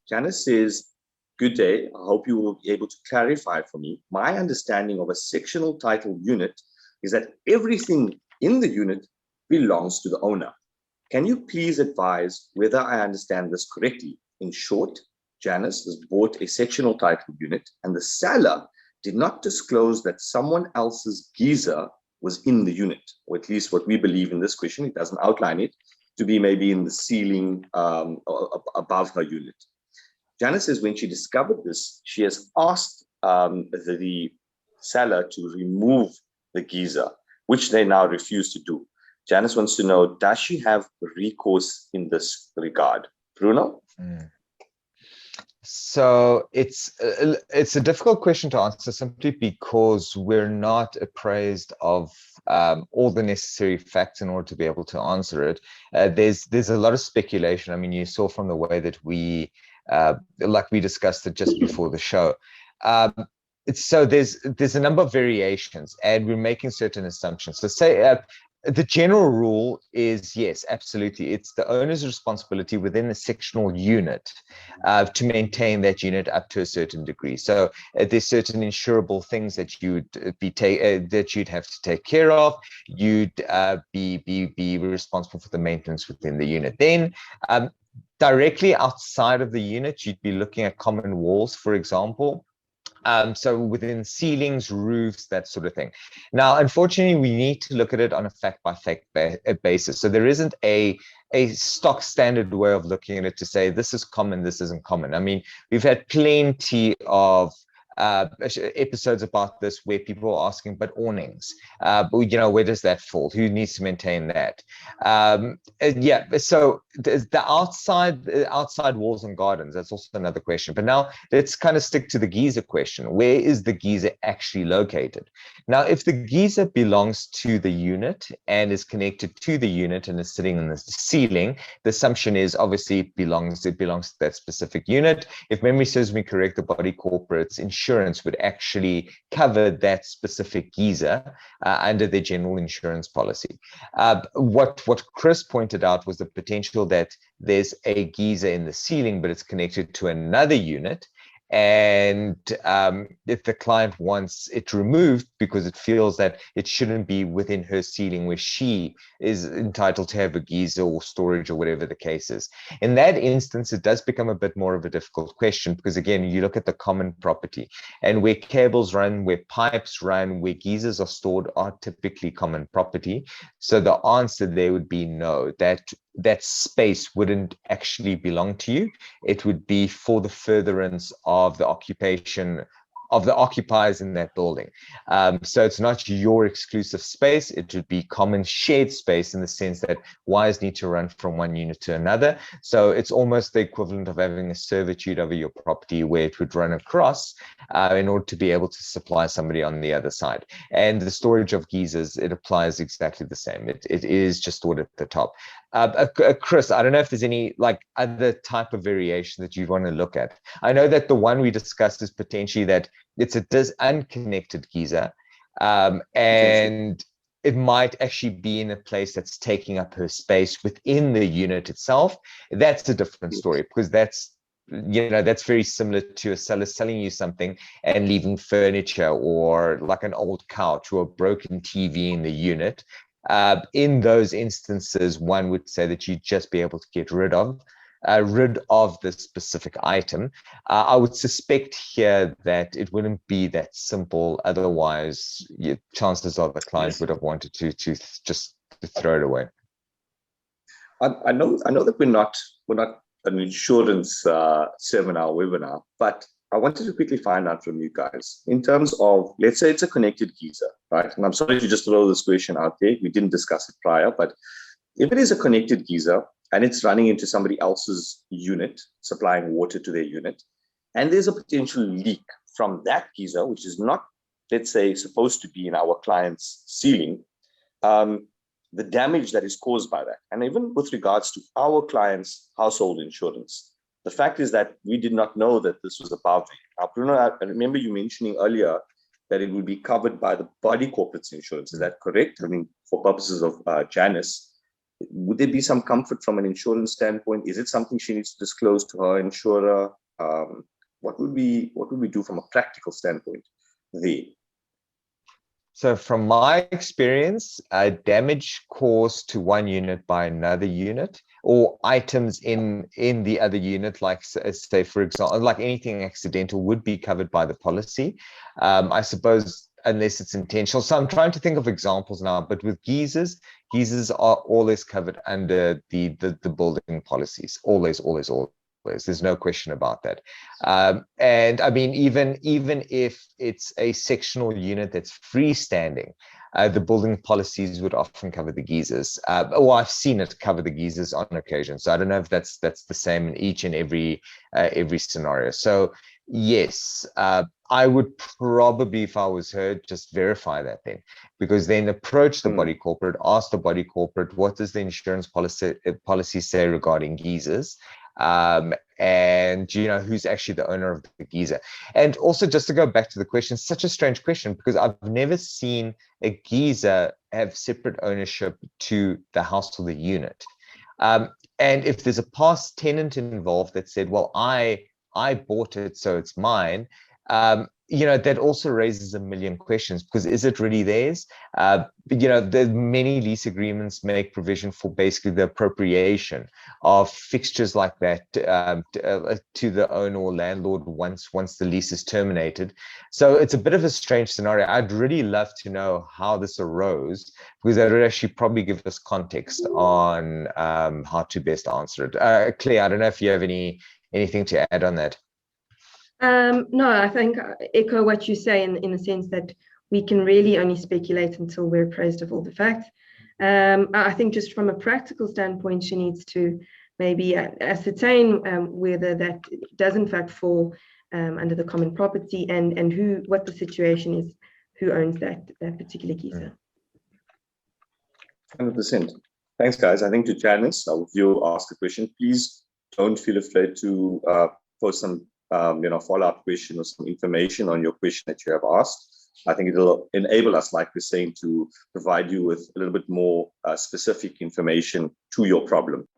Janice says, good day. I hope you will be able to clarify for me. My understanding of a sectional title unit is that everything in the unit belongs to the owner. Can you please advise whether I understand this correctly? In short, Janice has bought a sectional title unit and the seller did not disclose that someone else's geyser was in the unit, or at least what we believe in this question. It doesn't outline it to be maybe in the ceiling above her unit. Janice says when she discovered this, she has asked the seller to remove the geyser, which they now refuse to do. Janice wants to know, does she have recourse in this regard? Bruno? So it's a difficult question to answer simply because we're not appraised of all the necessary facts in order to be able to answer it. There's a lot of speculation. I mean, you saw from the way that we discussed it just before the show. So there's a number of variations, and we're making certain assumptions. So say the general rule is yes, absolutely. It's the owner's responsibility within the sectional unit to maintain that unit up to a certain degree. So there's certain insurable things that you'd have to take care of. You'd be responsible for the maintenance within the unit. Then directly outside of the unit, you'd be looking at common walls, for example. So within ceilings, roofs, that sort of thing. Now, unfortunately, we need to look at it on a fact-by-fact basis. So there isn't a stock standard way of looking at it to say this is common, this isn't common. I mean, we've had plenty of episodes about this where people are asking, but awnings, where does that fall? Who needs to maintain that? So the outside walls and gardens, that's also another question. But now let's kind of stick to the geyser question. Where is the geyser actually located? Now, if the geyser belongs to the unit and is connected to the unit and is sitting in the ceiling, the assumption is obviously it belongs to that specific unit. If memory serves me correct, the body corporate's insurance would actually cover that specific geyser under their general insurance policy. What Chris pointed out was the potential that there's a geyser in the ceiling, but it's connected to another unit. And if the client wants it removed because it feels that it shouldn't be within her ceiling where she is entitled to have a geyser or storage or whatever the case is. In that instance, it does become a bit more of a difficult question because, again, you look at the common property and where cables run, where pipes run, where geysers are stored are typically common property. So the answer there would be no, that space wouldn't actually belong to you. It would be for the furtherance of the occupation of the occupiers in that building. So it's not your exclusive space. It would be common shared space in the sense that wires need to run from one unit to another. So it's almost the equivalent of having a servitude over your property where it would run across in order to be able to supply somebody on the other side. And the storage of geysers, it applies exactly the same. It is just stored at the top. Chris, I don't know if there's any other type of variation that you want to look at. I know that the one we discussed is potentially that it's a unconnected geyser, and it might actually be in a place that's taking up her space within the unit itself. That's a different story because that's very similar to a seller selling you something and leaving furniture or like an old couch or a broken TV in the unit. In those instances, one would say that you'd just be able to get rid of this specific item. I would suspect here that it wouldn't be that simple. Otherwise, chances are the client would have wanted to just throw it away. I know that we're not an insurance seminar webinar, but I wanted to quickly find out from you guys in terms of, let's say it's a connected geyser, right? And I'm sorry to just throw this question out there. We didn't discuss it prior, but if it is a connected geyser and it's running into somebody else's unit, supplying water to their unit, and there's a potential leak from that geyser, which is not, let's say, supposed to be in our client's ceiling, the damage that is caused by that. And even with regards to our client's household insurance, the fact is that we did not know that this was above it. Now, Bruno, I remember you mentioning earlier that it would be covered by the body corporate's insurance. Is that correct? I mean, for purposes of Janice. would there be some comfort from an insurance standpoint? Is it something she needs to disclose to her insurer? What would we do from a practical standpoint there? So from my experience, damage caused to one unit by another unit, or items in the other unit, like say, for example, like anything accidental, would be covered by the policy. I suppose, unless it's intentional. So I'm trying to think of examples now, but with geysers are always covered under the building policies. Always. There's no question about that. And I mean, even if it's a sectional unit that's freestanding, the building policies would often cover the geysers. Or I've seen it cover the geysers on occasion. So I don't know if that's the same in each and every scenario. So yes, I would probably, if I was her, just verify that then, because then approach the body corporate, ask the body corporate, what does the insurance policy say regarding geysers? And who's actually the owner of the geyser. And also, just to go back to the question, such a strange question, because I've never seen a geyser have separate ownership to the house or the unit. And if there's a past tenant involved that said, well, I bought it, so it's mine, that also raises a million questions, because is it really theirs? The many lease agreements make provision for basically the appropriation of fixtures like that to the owner or landlord once the lease is terminated. So it's a bit of a strange scenario. I'd really love to know how this arose, because that would actually probably give us context on how to best answer it. Claire, I don't know if you have anything to add on that. No, I think I echo what you say in the sense that we can really only speculate until we're apprised of all the facts. I think just from a practical standpoint, she needs to maybe ascertain whether that does in fact fall under the common property and what the situation is, who owns that particular geyser. 100%. Thanks, guys. I think to Janice, if you ask a question, please don't feel afraid to post some follow-up question or some information on your question that you have asked. I think it'll enable us, like we're saying, to provide you with a little bit more specific information to your problem.